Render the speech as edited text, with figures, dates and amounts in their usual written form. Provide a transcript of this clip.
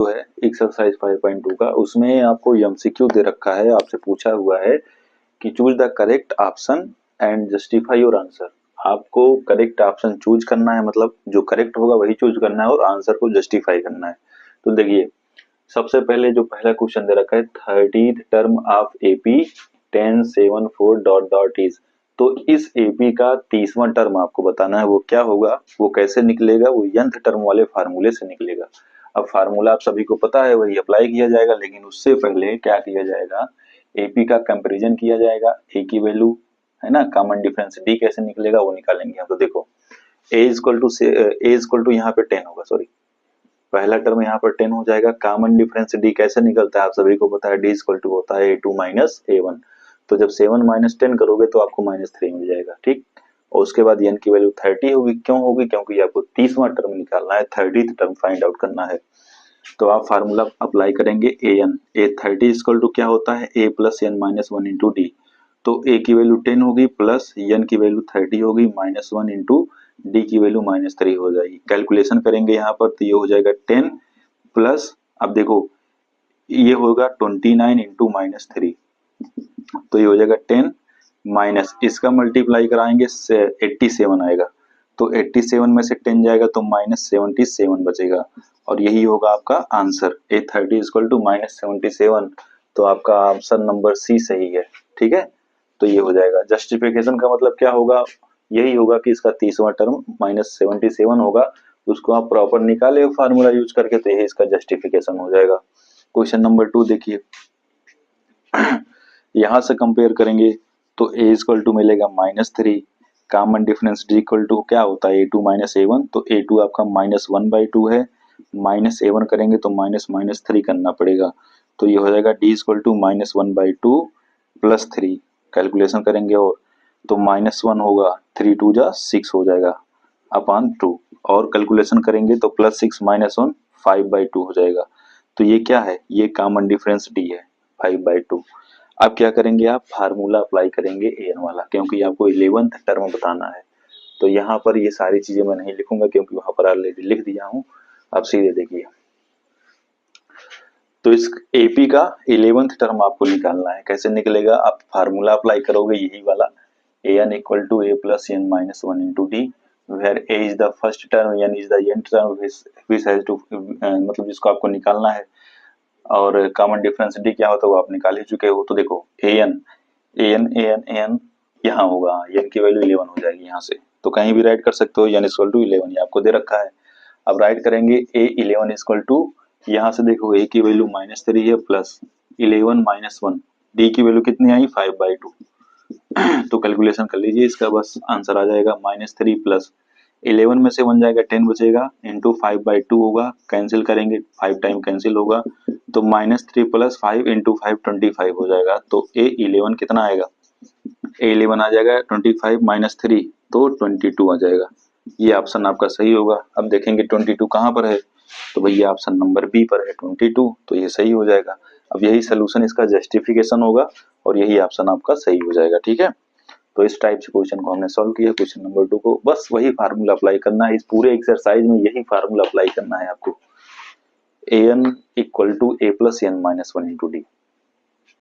जो है एक्सरसाइज 5.2 का, उसमें आपको एमसीक्यू दे रखा है, आपसे पूछा हुआ है कि choose the correct option and justify your answer. आपको करेक्ट ऑप्शन चूज करना है, मतलब जो करेक्ट होगा वही चूज करना है और आंसर को जस्टिफाई करना है। तो देखिए सबसे पहले जो पहला क्वेश्चन दे रखा है 30th term of AP 1074 dot dot is. तो इस एपी का 30वां टर्म आपको बताना है, वो क्या होगा, वो कैसे निकलेगा, वो nth टर्म वाले फार्मूले से निकलेगा। अब फार्मूला आप सभी को पता है, वही अप्लाई किया जाएगा, लेकिन उससे पहले क्या किया जाएगा, एपी का कंपैरिजन किया जाएगा। ए की वैल्यू है ना, कॉमन डिफरेंस डी कैसे निकलेगा वो निकालेंगे हम। तो देखो ए इक्वल टू यहाँ पे 10 होगा, सॉरी पहला टर्म यहाँ पर 10 हो जाएगा। कॉमन डिफरेंस डी कैसे निकलता है आप सभी को पता है, डी इक्वल टू होता है ए2 माइनस ए1। तो जब 7 माइनस 10 करोगे तो आपको -3 मिल जाएगा, ठीक। और उसके बाद एन की वैल्यू 30 होगी, क्यों होगी, क्योंकि आपको 30वां टर्म निकालना है, 30th टर्म फाइंड आउट करना है। तो आप फार्मूला अप्लाई करेंगे A N, A 30 equal to क्या होता है, A plus N minus one into D. तो ए की वैल्यू 10 होगी प्लस एन की वैल्यू 30 होगी -1 इंटू डी की वैल्यू -3 हो जाएगी। कैलकुलेशन करेंगे यहाँ पर तो ये हो जाएगा 10 प्लस, अब देखो ये होगा 29 इंटू -3, तो ये हो जाएगा 10 माइनस इसका मल्टीप्लाई कराएंगे 87 आएगा। तो 87 में से 10 जाएगा तो -77 बचेगा, और यही होगा आपका आंसर। A 30 equal to -77। तो आपका ऑप्शन नंबर सी सही है, ठीक है। तो ये हो जाएगा। जस्टिफिकेशन का मतलब क्या होगा, यही होगा कि इसका 30वां टर्म -77 होगा, उसको आप प्रॉपर निकाले फार्मूला यूज करके, तो यही इसका जस्टिफिकेशन हो जाएगा। क्वेश्चन नंबर 2 देखिए यहां से कंपेयर करेंगे तो ए इक्वल टू मिलेगा -3, common difference D equal to क्या होता है ए2 माइनस ए1, तो ए2 आपका -1/2 है, -a1 करेंगे तो -3 करना पड़ेगा। तो ये हो जाएगा D equal to -1/2 plus 3, calculation करेंगे और तो -1 होगा, 3 2 जा 6 हो जाएगा अपॉन 2, और कैलकुलेशन करेंगे तो +6 -1 5/2 हो जाएगा। तो ये क्या है, ये कॉमन डिफरेंस डी है 5/2। अब क्या करेंगे, आप फार्मूला अप्लाई करेंगे एन वाला, क्योंकि आपको 11th टर्म बताना है। तो यहाँ पर ये सारी चीजें मैं नहीं लिखूंगा क्योंकि वहां पर ऑलरेडी लिख दिया हूँ। अब सीधे देखिए, तो इस एपी का 11th टर्म आपको निकालना है, कैसे निकलेगा, आप फार्मूला अप्लाई करोगे यही वाला, A N equal to A plus N minus one into D, where A is the first term, N is the nth term, which has to मतलब जिसको आपको निकालना है, और कॉमन डिफरेंस डी क्या होता है वो आप निकाल ही चुके हो। तो देखो ए एन यहाँ होगा, एन की वैल्यू 11 हो जाएगी यहाँ से, तो कहीं भी राइट कर सकते हो, एन इक्वल टू 11 ये आपको दे रखा है। अब राइट करेंगे ए 11 इक्वल टू, यहाँ से देखो ए की वैल्यू -3 है प्लस 11 -1, डी की वैल्यू कितनी आई 5/2। तो कैलकुलेशन कर लीजिए इसका, बस आंसर आ जाएगा -3 प्लस 11 में से 1 जाएगा 10 बचेगा इंटू 5/2 होगा, कैंसिल करेंगे 5 टाइम कैंसिल होगा, तो -3 प्लस 5 इंटू 5 25 हो जाएगा। तो ए 11 कितना आएगा, ए 11 आ जाएगा 25 माइनस 3 तो 22 आ जाएगा। ये ऑप्शन आपका सही होगा। अब देखेंगे 22 कहाँ पर है, तो भैया ऑप्शन नंबर बी पर है 22, तो ये सही हो जाएगा। अब यही सोल्यूशन इसका जस्टिफिकेशन होगा और यही ऑप्शन आपका सही हो जाएगा, ठीक है। तो इस टाइप से क्वेश्चन को हमने सॉल्व किया। क्वेश्चन नंबर 2 को बस वही फार्मूला अप्लाई करना है, इस पूरे एक्सरसाइज में यही फार्मूला अप्लाई करना है आपको, A N equal to A plus N minus one into D.